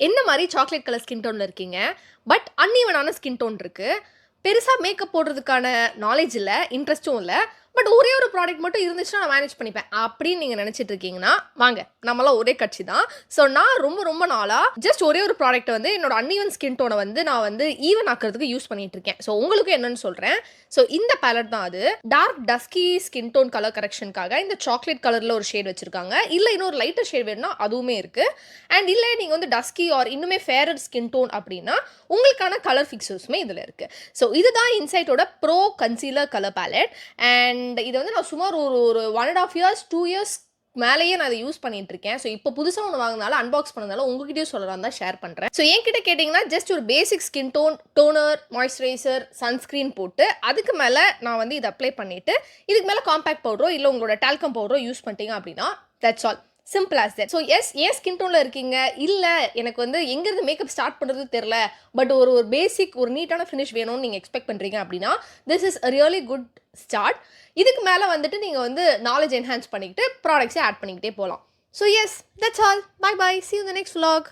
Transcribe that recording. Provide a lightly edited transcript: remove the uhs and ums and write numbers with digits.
என்ன மாரி chocolate colour skin டோன்ல இருக்கீங்க. பட் அன்ஈவனான ஸ்கின் டோன் இருக்கு. பெருசா மேக்கப் போடுறதுக்கான நாலேட்ஜ் இல்ல, இன்ட்ரெஸ்ட்டும் இல்ல. பட் ஒரே ஒரு ப்ராடக்ட் மட்டும் இருந்துச்சுன்னா நான் மேனேஜ் பண்ணிப்பேன். அப்படின்னு நீங்க நெனச்சிட்டு இருக்கீங்கன்னா, வாங்க நம்மலாம் ஒரே கட்சி தான். ஸோ நான் ரொம்ப நாளா ஜஸ்ட் ஒரே ஒரு ப்ராடக்ட்ட வந்து என்னோட அன்ஈவன் ஸ்கின் டோன வந்து நான் வந்து ஈவன் ஆக்குறதுக்கு யூஸ் பண்ணிட்டு இருக்கேன். ஸோ உங்களுக்கும் என்னன்னு சொல்றேன். ஸோ இந்த பேலட் தான் அது. Dark dusky skin tone colour கரெக்ஷன்க்காக இந்த சாக்லேட் கலர்ல ஒரு ஷேட் வச்சிருக்காங்க. இல்ல இன்னொரு லைட்டர் ஷேட் வேணும்னா அதுவுமே இருக்கு. அண்ட் இல்ல நீங்க வந்து டஸ்கி ஆர் இன்னுமே ஃபேரர் ஸ்கின் டோன் அப்படின்னா, உங்களுக்கான கலர் ஃபிக்சர்ஸுமே இதுல இருக்கு. ஸோ இதுதான் இன்சைட்டோட pro concealer colour palette. And இது வந்து நான் சுமார் ஒரு 1 1/2 இயர்ஸ், 2 இயர்ஸ் மேலேயே நான் இத யூஸ் பண்ணிட்டு இருக்கேன். ஸோ இப்போ புதுசா ஒண்ணு வாங்குனதால, அன்பாக்ஸ் பண்ணதால உங்ககிட்டயும் சொல்லலாம்னு தான் ஷேர் பண்றேன். ஸோ என்கிட்ட கேட்டீங்கன்னா, ஜஸ்ட் ஒரு basic skin tone, toner, moisturiser, sunscreen போட்டு, அதுக்கு மேல நான் வந்து இத அப்ளை பண்ணிட்டு, இதுக்கு மேல காம்பாக்ட் பவுடரோ, இல்ல உங்களோட டால்கம் பவுடரோ யூஸ் பண்ணிட்டீங்க அப்படின்னா, that's all. Simple as that. So ஏன் ஸ்கின் டோன்ல இருக்கீங்க? இல்ல எனக்கு வந்து எங்கேருந்து மேக்கப் ஸ்டார்ட் பண்றது தெரியல. பட் ஒரு பேசிக் ஒரு நீட்டான ஃபினிஷ் வேணும்னு நீங்க எக்ஸ்பெக்ட் பண்றீங்க அப்படின்னா, this is a really good start. இதுக்கு மேல வந்துட்டு நீங்க வந்து நாலேட்ஜ் என்ஹான்ஸ் பண்ணிக்கிட்டு ப்ராடக்ட்ஸே ஆட் பண்ணிக்கிட்டே போலாம். So that's all. Bye bye. See you in the next vlog.